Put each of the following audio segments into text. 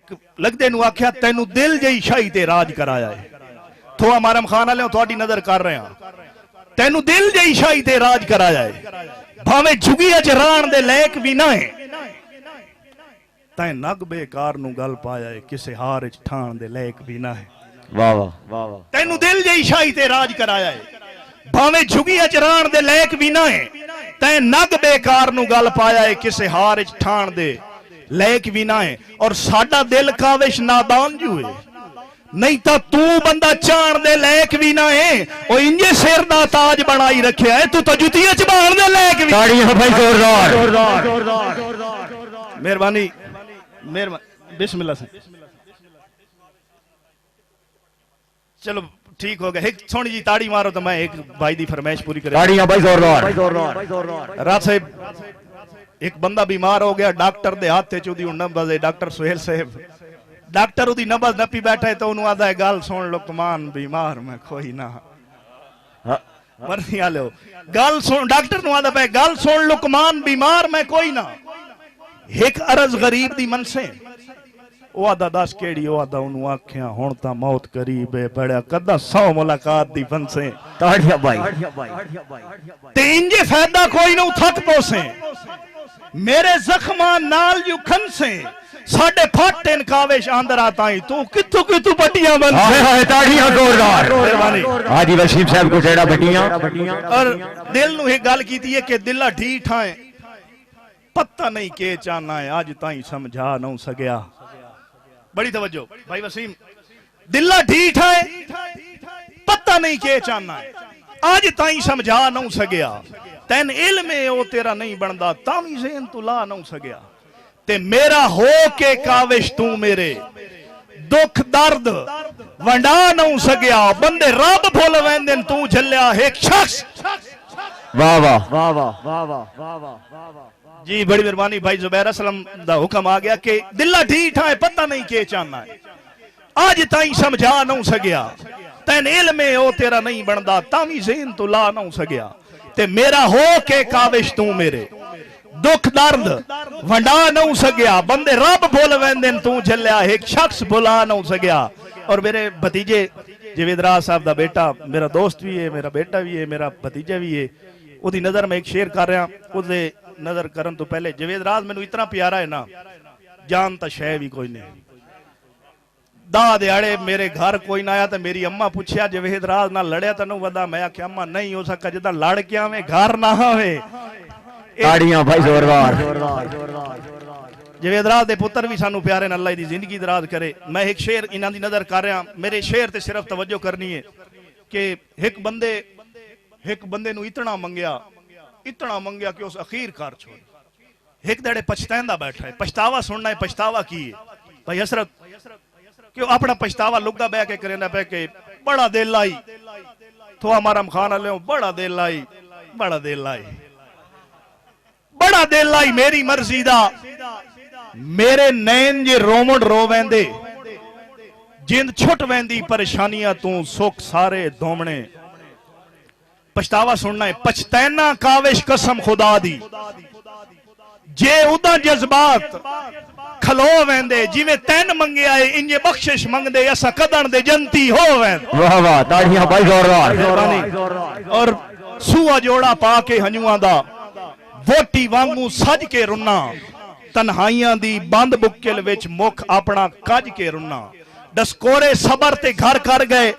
एक लगदे नू आख्या तेनू दिल जही शाही ते राज कराया है। थो हमारा खान वाले थोड़ी नजर कर रहे हैं, तेनू दिल जही शाही ते राज कराया है। भावे झुगी अच राण दे लैक भी ना है, तैं नग बेकार नू गल पाया है, किसे हार च ठाण दे लैक भी ना है। वाह वाह वाह वाह। तेनू दिल जही शाही ते राज कराया है, भावे झुगी अच राण दे लैक भी ना है, तैं नग बेकार नू गल पाया है, किसे हार च ठाण दे लैक भी ना है। और साडा दिल काविश नादान जू है, नहीं तो तू बंदा चाण दे लैक भी ना है। ओ इंजे सिर दा ताज बनाई रखिया है, तू तो जुतिया च बाण दे लैक भी। ताड़ियां भाई जोरदार। मेहरबानी मेहरबानी, बिस्मिल्लाह से। चलो ठीक हो गया, एक सोनी जी ताड़ी मारो तो मैं एक भाई दी फरमाइश पूरी करूं। ताड़ियां भाई जोरदार। रात साहब एक बंदा बीमार हो गया, डॉक्टर दे हाथ ते चुदी नब्ज है, डॉक्टर सुहेल साहब डॉक्टर उदी नब्ज नपी बैठा है तो उन्होंने आदा है गल सुन लुकमान बीमार मैं कोई ना मरनी आलो गल सुन। डॉक्टर नु आदा पे गल सुन लुकमान बीमार मैं कोई ना। एक अरज गरीब दी मन से ओ आदा दस केड़ी ओ आदा उन्होंने आख्या हुण तां मौत करीब है, बड़ा कदा 100 मुलाकात दी बन से। ताड़ियां भाई ते इंजे फायदा कोई ना थक पोसे, मेरे जख्मा नाल यू खनसे, साडे फट इनकावेश आंदर आता ही तू कितु कितु पट्टियां बन से। हाय ताड़ियां जोरदार। हाजी वसीम साहब को जेड़ा पट्टियां। और दिल नु एक गल कीती है कि दिला ढीठ है, पता नहीं के चाहना है, आज ताई समझा न सकिया। बड़ी तवज्जो भाई वसीम, दिला ढीठ है, पता नहीं के चाहना है, आज ताई समझा न सकिया। तैन इल्म है ओ तेरा नहीं बनदा, तावी ज़हन तू ला न सकिया। ते मेरा हो के काविश तू मेरे दुख दर्द वंडा न सकिया। बंदे रब भुल वेंदे तू झल्लिया एक शख्स। वाह वाह वाह वाह वाह वाह वाह जी बड़ी मेहरबानी भाई जुबैर असलम दा हुक्म आ गया कि दिला ढीठ है, पता नहीं के चाहना है, आज ताई समझा न सकिया। तैन इल्म है ओ तेरा नहीं बनदा, तावी ज़हन तू ला न सकिया। ते मेरा हो के काविश तू मेरे दुख दर्द वंडा न सकिया। बंदे रब भुल वेंदे तू झल्लिया एक शख्स भुला न सकिया। और मेरे भतीजे जवेदराज साहब दा बेटा मेरा दोस्त भी है, मेरा बेटा भी है, मेरा भतीजा भी है, उदी नजर में एक शेर कर रहा। उदे नजर करन तो पहले जवेदराज मैनू इतना प्यारा है ना, जान तो शह भी कोई नहीं। दा दिहाड़े मेरे घर कोई ना आया तो मेरी अम्मा पूछया जवेदराज ना लड़िया तेनों वदा, मैं आख्या अम्मा नहीं हो सका, जिदा लड़ के आवे घर ना आवे। ताड़ियां भाई जोरदार। जवेदराज दे पुत्र भी सानू प्यारे, अल्लाह दी जिंदगी दराज करे। मैं एक शेर इन्हां दी नजर कर रहा, मेरे शेर ते सिर्फ तवज्जो करनी है कि एक बंदे नू इतना मंगया कि उस अखीर कर छोड़। एक दड़े पछतांदा बैठा है, पछतावा सुनना है, पछतावा की है भाई हसरत क्यों अपना पछतावा लुकदा बह के करेंदा पे के बड़ा दिल आई तो हमारा खान वाले बड़ा दिल आई, बड़ा दिल आई, बड़ा दिल आई मेरी मर्जी दा। मेरे नैन जे रोमन रो वेंदे, जिंद छुट वेंदी परेशानियां तू सुख सारे धोमने। पछतावा सुनना है, पछतैना काविश कसम खुदा दी, जे उदा जज्बात खलो वेंदे जिवें तैन मंगया है इंजे बख्शिश मंगदे असा कदन दे जनती हो वेंदे। वाह वाह ताड़ियां भाई जोरदार। और सूआ जोड़ा पा के हंजुआं दा वोटी वांगू सज के रुन्ना, तन्हाइयां दी बंद बुक्किल विच मुख अपना कज के रुन्ना। डस्कोरे सबर ते घर कर गए,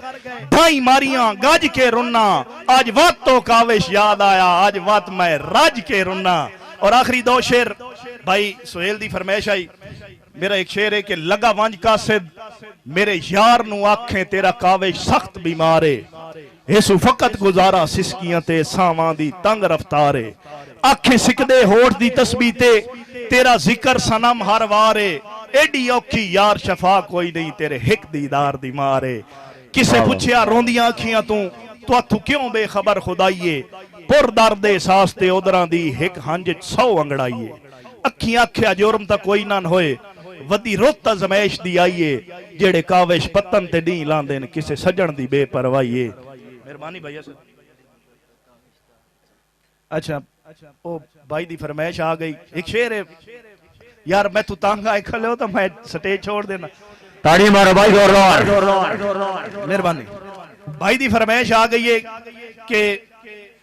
ढाई मारियां गज के रुन्ना। आज वत तो काविश याद आया, आज वत मैं रज के रुन्ना। और आखिरी दो शेर भाई सुहेल दी फरमाइश आई। मेरा एक शेर है कि लगा वंज कासिद मेरे यार नू आखे तेरा काविश सख्त बीमारे। इसू फकत गुजारा सिसकियां ते सावां दी तंग रफ्तारे। आखे सिकदे होठ दी तस्बीह ते तेरा जिक्र सनम हर वारे। एडी औखी यार शफा कोई नहीं तेरे हिक दीदार दी मारे। किसे पूछया रोंदियां अखियां तू अथू क्यों बेखबर खुदाइए। पुर दर्द एहसास ते उदरां दी हिक हंज 100 अंगड़ाइए। अखियां आख्या जुर्म ता कोई ना होए, वदी रुत अजमैश दी आइए। जेड़े काविश पतन ते डी लांदे न किसे सजण दी बेपरवाही। मेहरबानी भैया सर। अच्छा ओ भाई दी फरमाइश आ गई। एक शेर है यार मैं तू तंग आए खले हो तो मैं स्टेज छोड़ देना। ताड़ी मारो भाई, जोरदार। मेहरबानी। भाई दी फरमाइश आ गई है कि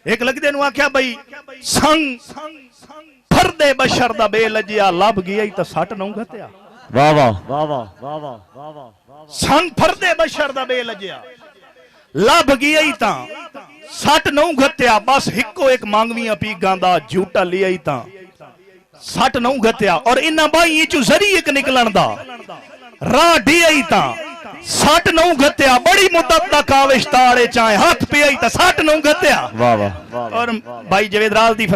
एक लगदे नु आख्या भाई संग फरदे बशर दा बेलजिया लभ गया तो सट नौ गत्या। वाह वाह वाह वाह वाह वाह वाह वाह। संग फरदे बशर दा बेलजिया लभ गया ता सट नौ गत्या। बस हिको एक मांगवियां पीगां दा झूटा लिया ता सट नौ गत्या। और इन्हां बाई चू जरिए एक निकलन दा राह ढिया ता सट नौ गत्या। बड़ी मुद्दत दा काविश ताड़े चाहे हाथ पिया ता सट नौ गत्या। वाह वाह। और भाई जवेद राज दी